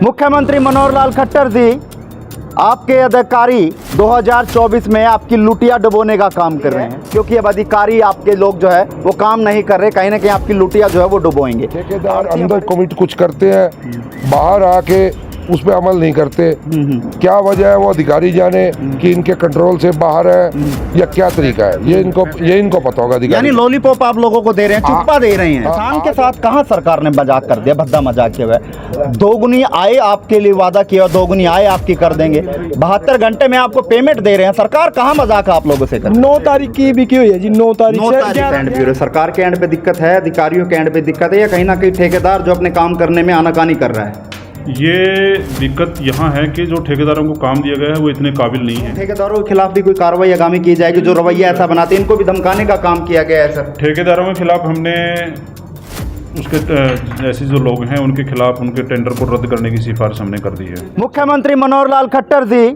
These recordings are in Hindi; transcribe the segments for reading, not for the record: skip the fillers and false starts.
मुख्यमंत्री मनोहर लाल खट्टर जी, आपके अधिकारी 2024 में आपकी लुटिया डुबोने का काम कर रहे हैं, क्योंकि अब अधिकारी आपके लोग जो है वो काम नहीं कर रहे, कहीं ना कहीं आपकी लुटिया जो है वो डुबोएंगे। ठेकेदार अंदर कमिट कुछ करते हैं, बाहर आके उस पर अमल नहीं करते। क्या वजह है वो अधिकारी जाने कि इनके कंट्रोल से बाहर है या क्या तरीका है, ये इनको पता होगा। यानी लॉलीपॉप आप लोगों को दे रहे हैं, चुप्पा दे रहे हैं। किसान के साथ कहाँ सरकार ने मजाक कर दिया, भद्दा मजाक किया हुआ है। दोगुनी आय आपके लिए वादा किया, दोगुनी आय आपकी कर देंगे, 72 घंटे में आपको पेमेंट दे रहे हैं। सरकार कहाँ मजाक आप लोगों से कर। 9 तारीख की बिकी हुई है जी, 9 तारीख से। सरकार के एंड पे दिक्कत है, अधिकारियों के एंड पे दिक्कत है, या कहीं ना कहीं ठेकेदार जो अपने काम करने में आनाकानी कर रहा है? ये दिक्कत यहाँ है कि जो ठेकेदारों को काम दिया गया है वो इतने काबिल नहीं है। ठेकेदारों के खिलाफ भी कोई कार्रवाई आगामी की जाएगी जो रवैया ऐसा बनाते हैं, इनको भी धमकाने का काम किया गया है सर? ठेकेदारों के खिलाफ हमने उसके ऐसे जो लोग हैं उनके खिलाफ उनके टेंडर को रद्द करने की सिफारिश हमने कर दी है। मुख्यमंत्री मनोहर लाल खट्टर जी,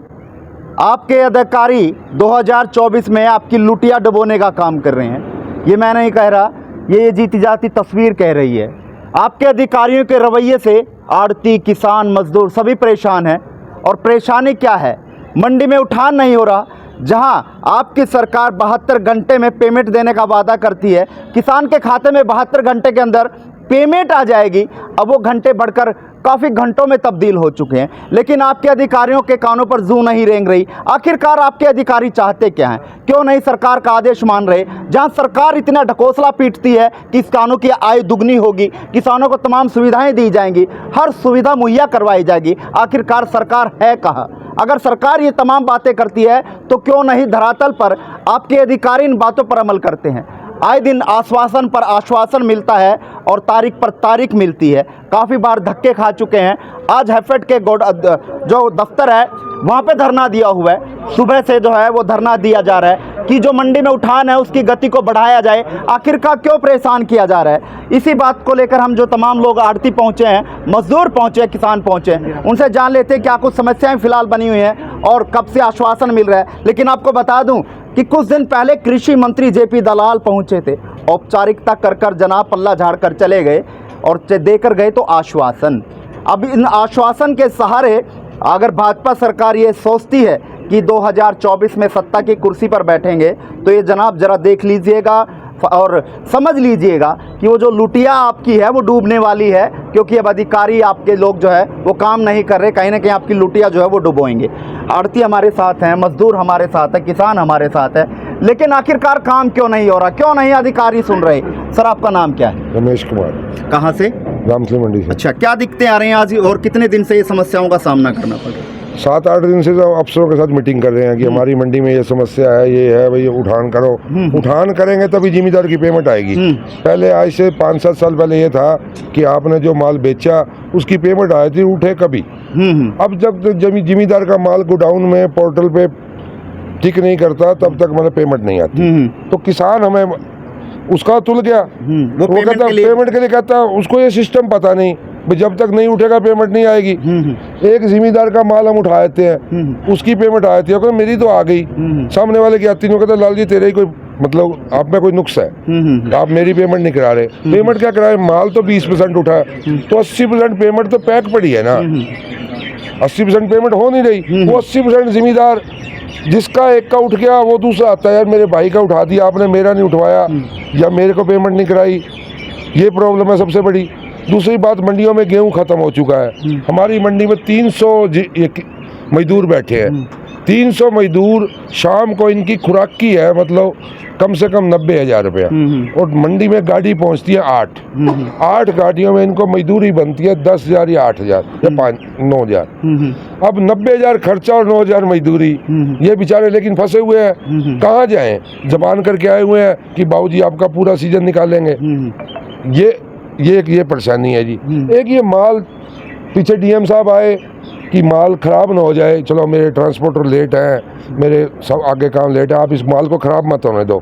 आपके अधिकारी 2024 में आपकी लुटिया डुबोने का काम कर रहे हैं। ये मैं नहीं कह रहा, ये जीती जाती तस्वीर कह रही है। आपके अधिकारियों के रवैये से आड़ती, किसान, मजदूर सभी परेशान हैं। और परेशानी क्या है? मंडी में उठान नहीं हो रहा, जहां आपकी सरकार 72 घंटे में पेमेंट देने का वादा करती है, किसान के खाते में 72 घंटे के अंदर पेमेंट आ जाएगी। अब वो घंटे बढ़कर काफ़ी घंटों में तब्दील हो चुके हैं, लेकिन आपके अधिकारियों के कानों पर जू नहीं रेंग रही। आखिरकार आपके अधिकारी चाहते क्या हैं? क्यों नहीं सरकार का आदेश मान रहे? जहां सरकार इतना ढकोसला पीटती है कि किसानों की आय दुगनी होगी, किसानों को तमाम सुविधाएं दी जाएंगी, हर सुविधा मुहैया करवाई जाएगी, आखिरकार सरकार है कहाँ? अगर सरकार ये तमाम बातें करती है तो क्यों नहीं धरातल पर आपके अधिकारी इन बातों पर अमल करते हैं? आए दिन आश्वासन पर आश्वासन मिलता है और तारीख पर तारीख मिलती है। काफ़ी बार धक्के खा चुके हैं। आज हैफेड के जो दफ्तर है वहाँ पे धरना दिया हुआ है, सुबह से जो है वो धरना दिया जा रहा है कि जो मंडी में उठान है उसकी गति को बढ़ाया जाए। आखिरकार क्यों परेशान किया जा रहा है? इसी बात को लेकर हम जो तमाम लोग आड़ती पहुँचे हैं, मजदूर पहुँचे हैं, किसान पहुँचे हैं, उनसे जान लेते हैं क्या कुछ समस्याएँ फ़िलहाल बनी हुई हैं और कब से आश्वासन मिल रहा है। लेकिन आपको बता दूँ कि कुछ दिन पहले कृषि मंत्री जेपी दलाल पहुंचे थे, औपचारिकता कर जनाब पल्ला झाड़ कर चले गए और देकर गए तो आश्वासन। अब इन आश्वासन के सहारे अगर भाजपा सरकार ये सोचती है कि 2024 में सत्ता की कुर्सी पर बैठेंगे, तो ये जनाब ज़रा देख लीजिएगा और समझ लीजिएगा कि वो जो लुटिया आपकी है वो डूबने वाली है, क्योंकि अब अधिकारी आपके लोग जो है वो काम नहीं कर रहे, कहीं ना कहीं आपकी लुटिया जो है वो डुबोएंगे। आड़ती हमारे साथ हैं, मजदूर हमारे साथ है, किसान हमारे साथ है, लेकिन आखिरकार काम क्यों नहीं हो रहा? क्यों नहीं अधिकारी सुन रहे? सर आपका नाम क्या है? रमेश कुमार। कहाँ से? रामसली मंडी से। अच्छा, क्या दिक्कतें आ रही हैं आज और कितने दिन से ये समस्याओं का सामना करना पड़ रहा है? 7-8 दिन से तो अफसरों के साथ मीटिंग कर रहे हैं कि हमारी मंडी में ये समस्या है, ये है भाई, उठान करो। उठान करेंगे तभी जिम्मेदार की पेमेंट आएगी। पहले आज से 5-7 साल पहले ये था कि आपने जो माल बेचा उसकी पेमेंट आई थी, उठे कभी। अब जब जिम्मेदार का माल गोडाउन में पोर्टल पे टिक नहीं करता तब तक मतलब पेमेंट नहीं आती। तो किसान हमें उसका तुल गया, वो कहता पेमेंट के लिए कहता, उसको ये सिस्टम पता नहीं, जब तक नहीं उठेगा पेमेंट नहीं आएगी। एक जिम्मेदार का माल हम उठा देते हैं, उसकी पेमेंट आती है, मेरी तो आ गई, सामने वाले की आती नहीं, कहता लाल जी तेरे ही कोई मतलब आप में कोई नुक्स है, आप मेरी पेमेंट नहीं करा रहे। पेमेंट क्या कराए? माल तो 20% उठा है, तो 80% पेमेंट तो पैक पड़ी है ना, 80% पेमेंट हो नहीं रही। वो 80% जिम्मेदार जिसका एक का उठ गया वो दूसरा आता है, यार मेरे भाई का उठा दिया आपने, मेरा नहीं उठवाया, या मेरे को पेमेंट नहीं कराई। ये प्रॉब्लम है सबसे बड़ी। दूसरी बात, मंडियों में गेहूं खत्म हो चुका है। हमारी मंडी में 300 मजदूर बैठे हैं। 300 मजदूर, शाम को इनकी खुराक की है मतलब कम से कम 90,000 रुपया, और मंडी में गाड़ी पहुंचती है 8 गाड़ियों में इनको मजदूरी बनती है 10,000 या 8,000 या 9,000। अब 90,000 खर्चा और 9,000 मजदूरी, ये बेचारे लेकिन फंसे हुए हैं। कहाँ जाएं? जबान करके आए हुए हैं कि बाबूजी आपका पूरा सीजन निकालेंगे। ये परेशानी है जी। एक ये माल, पीछे डीएम साहब आए कि माल ख़राब ना हो जाए, चलो मेरे ट्रांसपोर्टर लेट हैं, मेरे सब आगे काम लेट है, आप इस माल को ख़राब मत होने दो।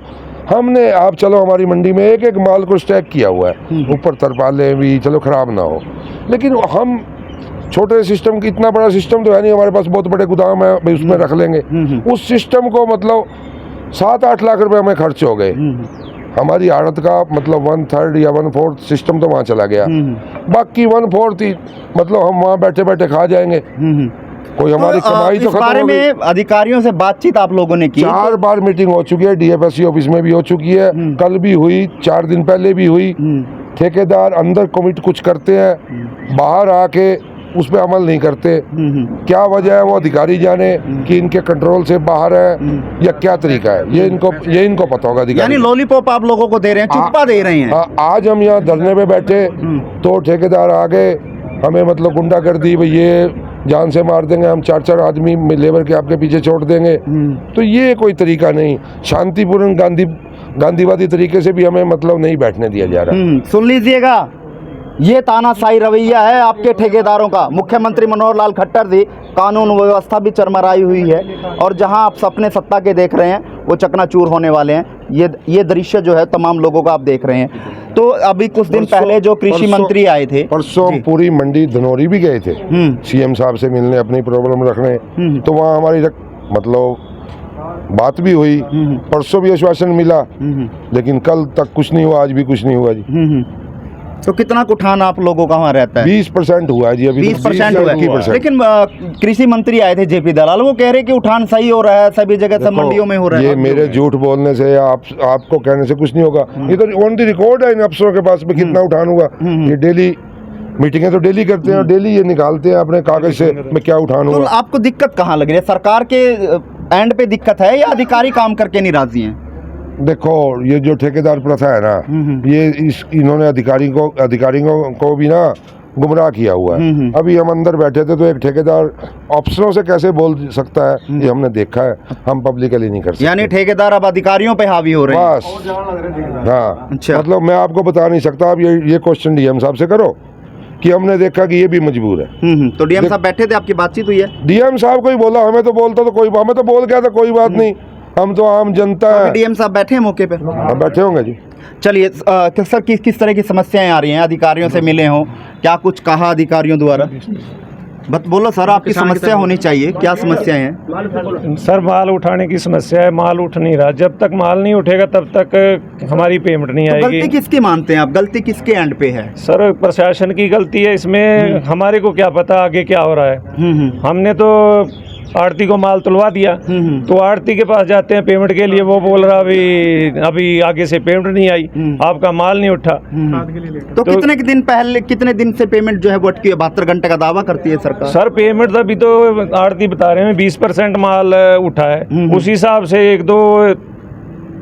हमने आप चलो हमारी मंडी में एक माल को स्टैक किया हुआ है, ऊपर तरपालें भी, चलो ख़राब ना हो। लेकिन हम छोटे सिस्टम की, इतना बड़ा सिस्टम तो है नहीं हमारे पास, बहुत बड़े गोदाम है भाई, उसमें रख लेंगे। उस सिस्टम को मतलब 7-8 लाख रुपए हमें खर्च हो गए। हमारी आड़त का मतलब 1/3 या 1/4 सिस्टम तो वहाँ चला गया, बाकी 1/4 ही मतलब हम वहाँ बैठे बैठे खा जाएंगे। कोई हमारी कमाई तो इस खत्म बारे हो गई। में अधिकारियों से बातचीत आप लोगों ने की? 4 बार मीटिंग हो चुकी है, डीएफएससी ऑफिस में भी हो चुकी है, कल भी हुई, 4 दिन पहले भी हुई। ठेकेदार अंदर कमिट कुछ करते हैं, बाहर आके उस पर अमल नहीं करते। क्या वजह है वो अधिकारी जाने कि इनके कंट्रोल से बाहर है या क्या तरीका है, ये इनको पता होगा। यानी अधिकारी लॉलीपॉप आप लोगों को दे रहे हैं, चुप्पा दे रहे हैं। आज हम यहाँ धरने पे बैठे तो ठेकेदार आ गए, हमें मतलब गुंडा कर दी, भाई ये जान से मार देंगे, हम 4 आदमी लेबर के आपके पीछे छोड़ देंगे। तो ये कोई तरीका नहीं, शांतिपूर्ण गांधीवादी तरीके से भी हमें मतलब नहीं बैठने दिया जा रहा। सुन लीजिएगा, ये तानाशाही रवैया है आपके ठेकेदारों का। मुख्यमंत्री मनोहर लाल खट्टर जी, कानून व्यवस्था भी चरमराई हुई है और जहां आप सपने सत्ता के देख रहे हैं वो चकनाचूर होने वाले हैं। ये दृश्य जो है तमाम लोगों का आप देख रहे हैं। तो अभी कुछ दिन पहले जो कृषि मंत्री आए थे, परसों पूरी मंडी धनौरी भी गए थे सीएम साहब से मिलने, अपनी प्रॉब्लम रखने, तो वहाँ हमारी मतलब बात भी हुई, परसों भी आश्वासन मिला, लेकिन कल तक कुछ नहीं हुआ, आज भी कुछ नहीं हुआ जी। तो कितना उठान आप लोगों का वहाँ रहता है? 20% हुआ है जी, अभी 20% हुआ है। 20%। लेकिन कृषि मंत्री आए थे जेपी दलाल, वो कह रहे कि उठान सही हो रहा है, सभी जगह सब मंडियों में हो रहा है। ये मेरे झूठ बोलने से या आपको कहने से कुछ नहीं होगा, ये तो ऑन द रिकॉर्ड है इन अफसरों के पास में कितना उठान हुआ। ये डेली मीटिंगें तो डेली करते हैं, डेली ये निकालते हैं अपने कागज से में क्या उठान तो हुआ। आपको दिक्कत कहाँ लग रही है? सरकार के एंड पे दिक्कत है या अधिकारी काम करके नहीं राजी हैं? देखो, ये जो ठेकेदार प्रथा है ना, ये इन्होंने अधिकारियों को भी ना गुमराह किया हुआ है। अभी हम अंदर बैठे थे तो एक ठेकेदार अफसरों से कैसे बोल सकता है, ये हमने देखा है, हम पब्लिकली नहीं कर सकते। यानी ठेकेदार अब अधिकारियों पे हावी हो रहे हैं। बस हाँ, अच्छा। मतलब मैं आपको बता नहीं सकता। आप ये क्वेश्चन डीएम साहब से करो कि हमने देखा कि ये भी मजबूर है। तो डीएम साहब बैठे थे, आपकी बातचीत हुई है? डीएम साहब को ही बोला, हमें तो बोलता तो कोई, हमें तो बोल गया था कोई बात नहीं, हम तो आम जनता है। डीएम साहब बैठे हैं मौके पे? हाँ, बैठे होंगे जी। चलिए सर, किस तरह की समस्याएं आ रही हैं? अधिकारियों से मिले हों, क्या कुछ कहा अधिकारियों द्वारा? बोलो सर, आपकी समस्या होनी चाहिए, क्या समस्याएं हैं? सर, माल उठाने की समस्या है, माल उठ नहीं रहा। जब तक माल नहीं उठेगा तब तक हमारी पेमेंट नहीं तो आएगी। गलती किसकी मानते हैं आप? गलती किसके एंड पे है? सर, प्रशासन की गलती है इसमें। हमारे को क्या पता आगे क्या हो रहा है। हमने तो आड़ती को माल तुलवा दिया, तो आड़ती के पास जाते हैं पेमेंट के लिए, वो बोल रहा अभी आगे से पेमेंट नहीं आई, आपका माल नहीं उठा। तो कितने दिन से पेमेंट जो है वो अटकी है? 72 घंटे का दावा करती है सरकार। सर, पेमेंट अभी तो आड़ती बता रहे हैं 20% माल उठा है, उस हिसाब से 1-2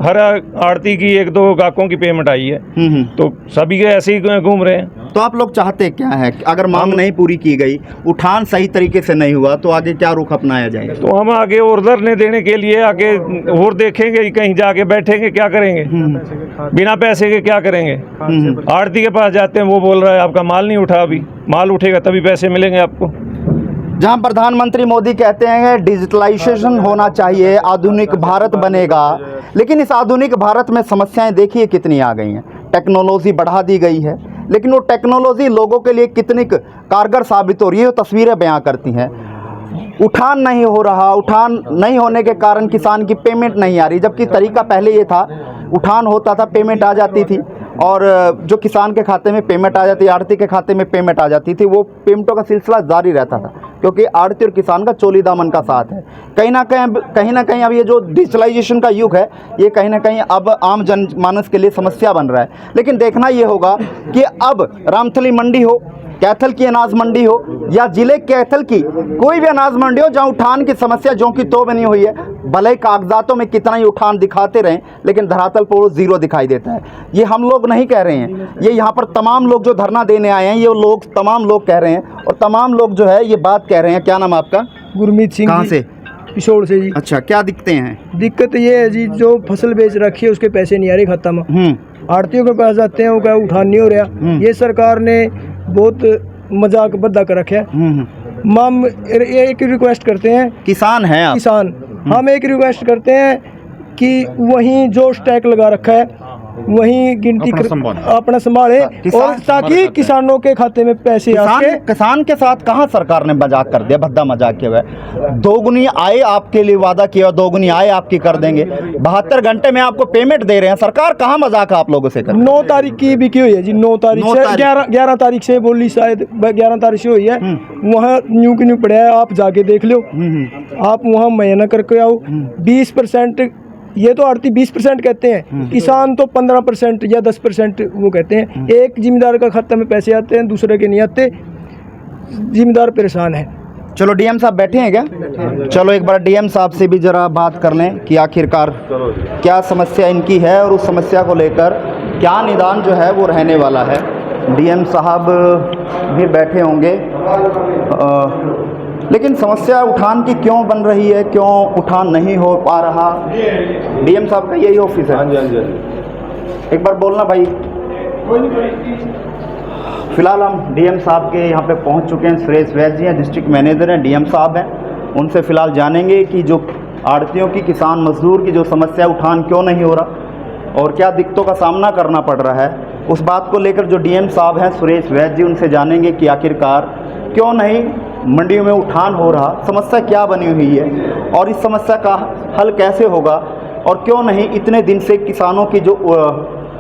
हर आड़ती की 1-2 गाहकों की पेमेंट आई है, तो सभी के ऐसे ही घूम रहे हैं। तो आप लोग चाहते क्या है? अगर मांग नहीं पूरी की गई, उठान सही तरीके से नहीं हुआ, तो आगे क्या रुख अपनाया जाएगा? तो हम आगे और धरने देने के लिए आगे और देखेंगे, कहीं जाके बैठेंगे, क्या करेंगे? बिना पैसे के क्या करेंगे? आड़ती के पास जाते हैं, वो बोल रहा है आपका माल नहीं उठा, अभी माल उठेगा तभी पैसे मिलेंगे आपको। जहां प्रधानमंत्री मोदी कहते हैं डिजिटलाइजेशन होना चाहिए, आधुनिक भारत बनेगा, लेकिन इस आधुनिक भारत में समस्याएं देखिए कितनी आ गई हैं। टेक्नोलॉजी बढ़ा दी गई है, लेकिन वो टेक्नोलॉजी लोगों के लिए कितनी कारगर साबित हो रही है, वो तस्वीरें बयां करती हैं। उठान नहीं हो रहा, उठान नहीं होने के कारण किसान की पेमेंट नहीं आ रही, जबकि तरीका पहले ये था, उठान होता था, पेमेंट आ जाती थी, और जो किसान के खाते में पेमेंट आ जाती, आड़ती के खाते में पेमेंट आ जाती थी, वो पेमेंटों का सिलसिला जारी रहता था, क्योंकि आड़ती और किसान का चोली दामन का साथ है। कहीं ना कहीं अब ये जो डिजिटलाइजेशन का युग है, ये कहीं ना कहीं अब आम जनमानस के लिए समस्या बन रहा है। लेकिन देखना ये होगा कि अब रामथली मंडी हो, कैथल की अनाज मंडी हो, या जिले कैथल की कोई भी अनाज मंडी हो, जहां उठान की समस्या जो कि तो बनी हुई है, भले ही कागजातों में कितना ही उठान दिखाते रहें, लेकिन धरातल पर वो जीरो दिखाई देता है। ये हम लोग नहीं कह रहे हैं, ये यहाँ पर तमाम लोग जो धरना देने आए हैं, ये तमाम लोग कह रहे हैं, और तमाम लोग जो है ये बात कह रहे हैं। क्या नाम आपका? गुरमीत सिंह। कहाँ से? पिछोड़ से जी। अच्छा, क्या दिक्कतें हैं? दिक्कत ये है जी, जो फसल बेच रखी है उसके पैसे नहीं आ रहे खाता में। आड़तियों के पास जाते हैं, वो क्या उठान नहीं हो रहा। ये सरकार ने बहुत मजाक बद्दा कर रखे है। हम एक रिक्वेस्ट करते हैं, किसान हैं आप? किसान, हम एक रिक्वेस्ट करते हैं कि वहीं जो स्टैक लगा रखा है वहीं गिनती अपना संभाले और ताकि किसानों के खाते में पैसे आके। किसान के साथ कहाँ सरकार ने मजाक कर दिया, भद्दा मजाक किया हुआ है। दोगुनी आय आपके लिए वादा किया, दोगुनी आय आपकी कर देंगे, 72 घंटे में आपको पेमेंट दे रहे हैं। सरकार कहाँ मजाक आप लोगों से कर। 9 तारीख की बिकी हुई है जी, 9 तारीख से 11 तारीख से बोली, शायद 11 तारीख से हुई है। वहाँ न्यू की न्यू पड़ा है, आप जाके देख लो, आप वहाँ मुहैया करके आओ। 20% ये तो आड़ती 20% कहते हैं, किसान तो 15% या 10% वो कहते हैं। एक जिम्मेदार का खाता में पैसे आते हैं, दूसरे के नहीं आते, जिम्मेदार परेशान है। चलो डीएम साहब बैठे हैं क्या? चलो एक बार डीएम साहब से भी जरा बात कर लें कि आखिरकार क्या समस्या इनकी है और उस समस्या को लेकर क्या निदान जो है वो रहने वाला है। डीएम साहब भी बैठे होंगे, लेकिन समस्या उठान की क्यों बन रही है, क्यों उठान नहीं हो पा रहा? डीएम साहब का यही ऑफिस है। एक बार बोलना भाई। फिलहाल हम डीएम साहब के यहाँ पे पहुँच चुके हैं। सुरेश वैद्य जी हैं, डिस्ट्रिक्ट मैनेजर हैं, डीएम साहब हैं। उनसे फ़िलहाल जानेंगे कि जो आड़तियों की, किसान मजदूर की जो समस्या उठान क्यों नहीं हो रहा और क्या दिक्कतों का सामना करना पड़ रहा है, उस बात को लेकर जो डीएम साहब हैं सुरेश वैद्य जी, उनसे जानेंगे कि आखिरकार क्यों नहीं मंडियों में उठान हो रहा, समस्या क्या बनी हुई है और इस समस्या का हल कैसे होगा और क्यों नहीं इतने दिन से किसानों की जो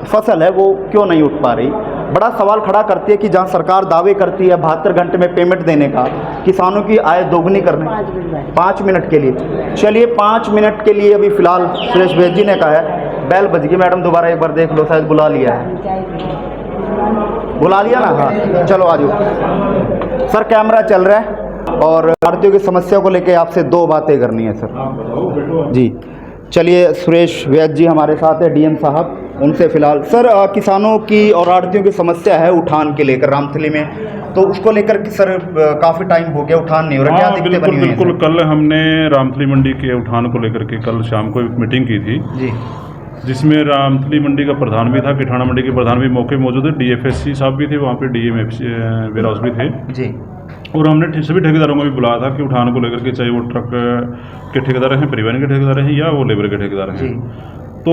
फसल है वो क्यों नहीं उठ पा रही। बड़ा सवाल खड़ा करती है कि जहां सरकार दावे करती है 72 घंटे में पेमेंट देने का, किसानों की आय दोगुनी करने 5 मिनट के लिए। चलिए 5 मिनट के लिए अभी फ़िलहाल सुरेश वैद्य जी ने कहा है। बेल बज गई मैडम, दोबारा एक बार देख लो, शायद बुला लिया है। बुला लिया ना? हाँ चलो आ जाओ सर, कैमरा चल रहा है और आड़तियों की समस्या को लेकर आपसे 2 बातें करनी है सर जी। चलिए सुरेश वैद्य जी हमारे साथ है, डीएम साहब, उनसे फ़िलहाल सर किसानों की और आड़तियों की समस्या है उठान के लेकर रामथली में, तो उसको लेकर सर काफ़ी टाइम हो गया उठान नहीं हो रहा, क्या दिक्कतें बनी हुई हैं? बिल्कुल, कल हमने रामथली मंडी के उठान को लेकर के कल शाम को एक मीटिंग की थी जी, जिसमें रामथली मंडी का प्रधान भी था, किठाना मंडी के प्रधान भी मौके मौजूद थे, डीएफएससी साहब भी थे वहाँ पे, डीएमएफसी वेयर हाउस भी थे जी। और हमने सभी ठेकेदारों को भी बुलाया था कि उठान को लेकर के, चाहे वो ट्रक के ठेकेदार हैं, परिवहन के ठेकेदार हैं या वो लेबर के ठेकेदार हैं, तो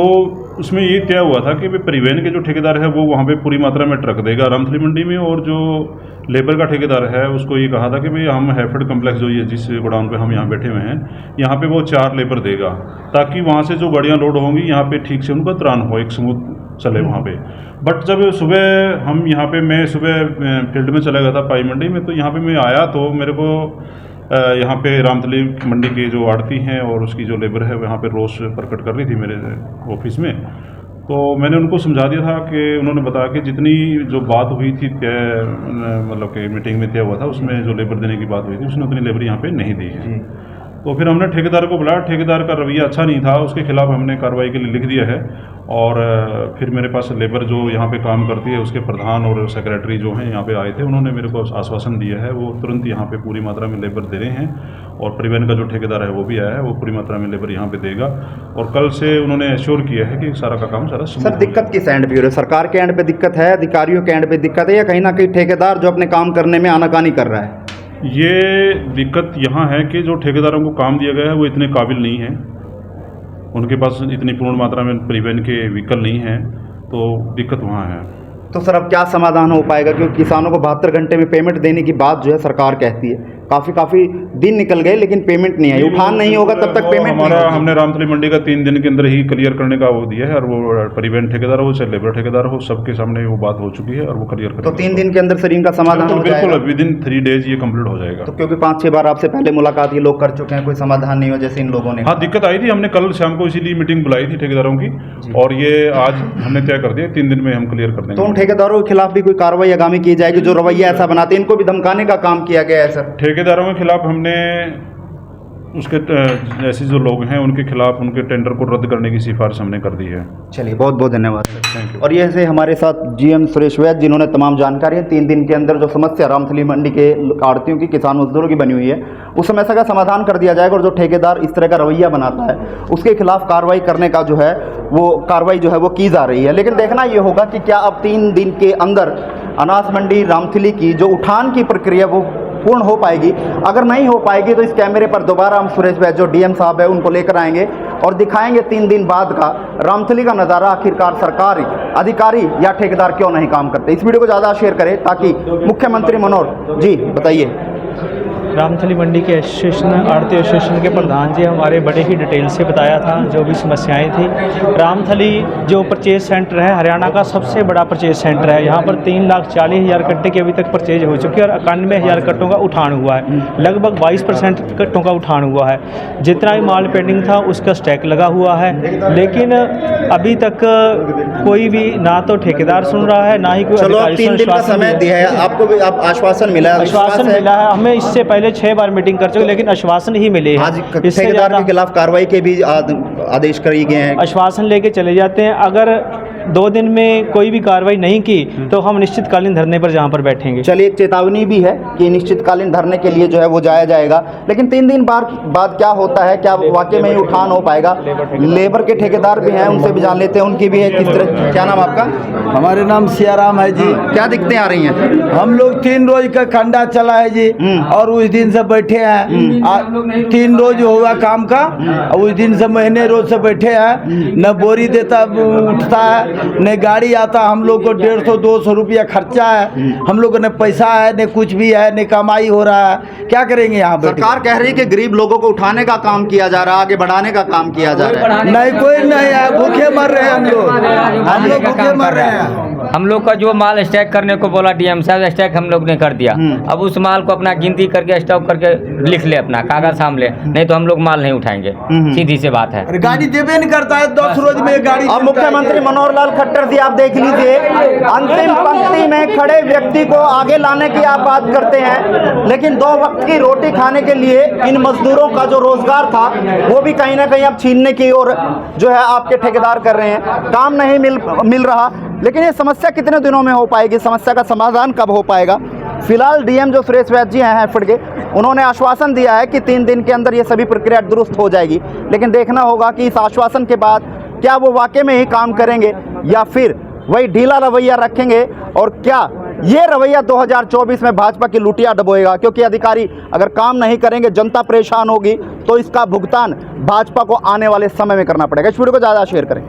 उसमें ये तय हुआ था कि परिवहन के जो ठेकेदार है वो वहाँ पे पूरी मात्रा में ट्रक देगा रामथली मंडी में, और जो लेबर का ठेकेदार है उसको ये कहा था कि भाई हम हैफेड कम्प्लेक्स जो ये जिस गोडाउन पे हम यहाँ बैठे हुए हैं यहाँ पे वो 4 लेबर देगा, ताकि वहाँ से जो गाड़ियाँ लोड होंगी यहाँ पे ठीक से उनका त्राण हो, एक स्मूथ चले वहाँ पे। बट जब सुबह हम यहाँ पे, मैं सुबह फील्ड में चला गया था पाई मंडी में, तो यहाँ पे मैं आया तो मेरे को यहाँ पे रामथली मंडी की जो आड़ती हैं और उसकी जो लेबर है वहाँ पे रोष प्रकट कर रही थी मेरे ऑफिस में। तो मैंने उनको समझा दिया था कि उन्होंने बताया कि जितनी जो बात हुई थी मतलब कि मीटिंग में तय हुआ था उसमें जो लेबर देने की बात हुई थी उसने उतनी लेबर यहाँ पे नहीं दी है। तो फिर हमने ठेकेदार को बुलाया, ठेकेदार का रवैया अच्छा नहीं था, उसके खिलाफ हमने कार्रवाई के लिए लिख दिया है। और फिर मेरे पास लेबर जो यहाँ पे काम करती है उसके प्रधान और सेक्रेटरी जो हैं यहाँ पे आए थे, उन्होंने मेरे को आश्वासन दिया है वो तुरंत यहाँ पे पूरी मात्रा में लेबर दे रहे हैं, और परिवहन का जो ठेकेदार है वो भी आया है, वो पूरी मात्रा में लेबर यहाँ पे देगा। और कल से उन्होंने एश्योर किया है कि सारा का काम सारा सर दिक्कत किस एंड पे हो रही है? सरकार के एंड पे दिक्कत है, अधिकारियों के एंड पे दिक्कत है, या कहीं ना कहीं ठेकेदार जो अपने काम करने में आनाकानी कर रहा है? ये दिक्कत यहाँ है कि जो ठेकेदारों को काम दिया गया है वो इतने काबिल नहीं है, उनके पास इतनी पूर्ण मात्रा में परिवहन के व्हीकल नहीं है, तो दिक्कत वहाँ है। तो सर अब क्या समाधान हो पाएगा? क्योंकि किसानों को 72 घंटे में पेमेंट देने की बात जो है सरकार कहती है, काफ़ी दिन निकल गए लेकिन पेमेंट नहीं आई। उठान नहीं होगा तब तक पेमेंट नहीं होगी। हमने रामथली मंडी का 3 दिन के अंदर ही क्लियर करने का वो दिया है, और वो परिवहन ठेकेदार हो चाहे लेबर ठेकेदार हो, सबके सामने वो बात हो चुकी है और वो क्लियर कर। तो 3 दिन के अंदर सर इनका समाधान हो जाएगा? बिल्कुल, विदिन 3 डेज ये कंप्लीट हो जाएगा। तो क्योंकि 5-6 बार आपसे पहले मुलाकात ये लोग कर चुके हैं, कोई समाधान नहीं हो जैसे इन लोगों ने। हाँ, दिक्कत आई थी, हमने कल शाम को इसीलिए मीटिंग बुलाई थी ठेकेदारों की, और ये आज हमने तय कर दिया 3 दिन में हम क्लियर कर देंगे। तो उन ठेकेदारों के खिलाफ भी कोई कार्रवाई आगामी की जाएगी जो रवैया ऐसा बनाते हैं? इनको भी धमकाने का काम किया गया है सर? ठेकेदारों के खिलाफ हमने उसके ऐसे जो लोग हैं उनके खिलाफ उनके टेंडर को रद्द करने की सिफारिश हमने कर दी है। चलिए बहुत बहुत धन्यवाद सर, थैंक यू। और ये से हमारे साथ जीएम सुरेश वैद्य जिन्होंने तमाम जानकारी 3 दिन के अंदर जो समस्या रामथली मंडी के आड़तियों की, किसान मजदूरों की बनी हुई है उस समस्या का समाधान कर दिया जाएगा, और जो ठेकेदार इस तरह का रवैया बनाता है उसके खिलाफ कार्रवाई करने का जो है वो कार्रवाई जो है वो की जा रही है। लेकिन देखना ये होगा कि क्या अब 3 दिन के अंदर अनाज मंडी रामथली की जो उठान की प्रक्रिया वो पूर्ण हो पाएगी। अगर नहीं हो पाएगी तो इस कैमरे पर दोबारा हम सुरेश वैद्य जो डीएम साहब है उनको लेकर आएंगे और दिखाएंगे 3 दिन बाद का रामथली का नज़ारा, आखिरकार सरकारी अधिकारी या ठेकेदार क्यों नहीं काम करते। इस वीडियो को ज़्यादा शेयर करें ताकि मुख्यमंत्री मनोहर जी बताइए। रामथली मंडी के एसोसिएशन आड़ती एसोसिएशन के प्रधान जी हमारे बड़े ही डिटेल से बताया था जो भी समस्याएं थी। रामथली जो परचेज सेंटर है हरियाणा का सबसे बड़ा परचेज सेंटर है। यहाँ पर 3,40,000 कट्टे की अभी तक परचेज हो चुकी है और 91,000 कट्टों का उठान हुआ है। लगभग 22% कट्टों का उठान हुआ है। जितना भी माल पेंडिंग था उसका स्टैक लगा हुआ है, लेकिन अभी तक कोई भी ना तो ठेकेदार सुन रहा है ना ही कोई चलो अधिकारी 3 दिन का समय दिया है आपको भी, आप आश्वासन मिला है? आश्वासन मिला है हमें। इससे पहले 6 बार मीटिंग कर चुके लेकिन आश्वासन ही मिले हैं। आज इससे ठेकेदार ज़्यादा के खिलाफ कार्रवाई के भी आदेश करे गए हैं। आश्वासन लेके चले जाते हैं। अगर 2 दिन में कोई भी कार्रवाई नहीं की तो हम निश्चितकालीन धरने पर जहाँ पर बैठेंगे। चलिए, एक चेतावनी भी है कि निश्चितकालीन धरने के लिए जो है वो जाया जाएगा, लेकिन 3 दिन बाद क्या होता है, क्या वाकई में ही उठान हो पाएगा? लेबर के ठेकेदार भी हैं, उनसे भी जान लेते हैं, उनकी भी है किस तरह। क्या नाम आपका? हमारे नाम सियाराम है जी। क्या दिक्कतें आ रही हैं? हम लोग 3 रोज का खंडा चला है जी और उस दिन से बैठे हैं। 3 रोज होगा काम का, उस दिन से महीने रोज से बैठे हैं। न बोरी देता उठता है, न गाड़ी आता। हम लोग को 150-200 रुपया खर्चा है। हम लोग को न पैसा है, न कुछ भी है, न कमाई हो रहा है। क्या करेंगे यहाँ पर? सरकार कह रही है कि गरीब लोगों को उठाने का काम किया जा रहा है, आगे बढ़ाने का काम किया जा रहा है। नहीं, कोई नहीं है, भूखे मर रहे हैं हम लोग भूखे मर रहे हैं। हम लोग का जो माल स्टैक करने को बोला डीएम साहब, स्टैक हम लोग ने कर दिया। अब उस माल को अपना गिनती करके स्टॉक करके लिख ले, अपना कागज साम ले, नहीं तो हम लोग माल नहीं उठाएंगे। सीधी सी बात है। गाड़ी देवे नहीं करता है, 10 रोज में गाड़ी। अब मुख्यमंत्री मनोहर लाल खट्टर जी आप देख लीजिए, अंतिम पंक्ति में खड़े व्यक्ति को आगे लाने की आप बात करते हैं, लेकिन 2 वक्त की रोटी खाने के लिए इन मजदूरों का जो रोजगार था वो भी कहीं ना कहीं अब छीनने की ओर जो है आपके ठेकेदार कर रहे हैं। काम नहीं मिल रहा, लेकिन ये समस्या कितने दिनों में हो पाएगी? समस्या का समाधान कब हो पाएगा? फिलहाल डीएम जो सुरेश वैद्य जी हैं हैफेड के, उन्होंने आश्वासन दिया है कि 3 दिन के अंदर ये सभी प्रक्रिया दुरुस्त हो जाएगी, लेकिन देखना होगा कि इस आश्वासन के बाद क्या वो वाकई में ही काम करेंगे या फिर वही ढीला रवैया रखेंगे, और क्या ये रवैया 2024 में भाजपा की लुटिया डबोएगा? क्योंकि अधिकारी अगर काम नहीं करेंगे, जनता परेशान होगी, तो इसका भुगतान भाजपा को आने वाले समय में करना पड़ेगा। इस वीडियो को ज़्यादा शेयर करें।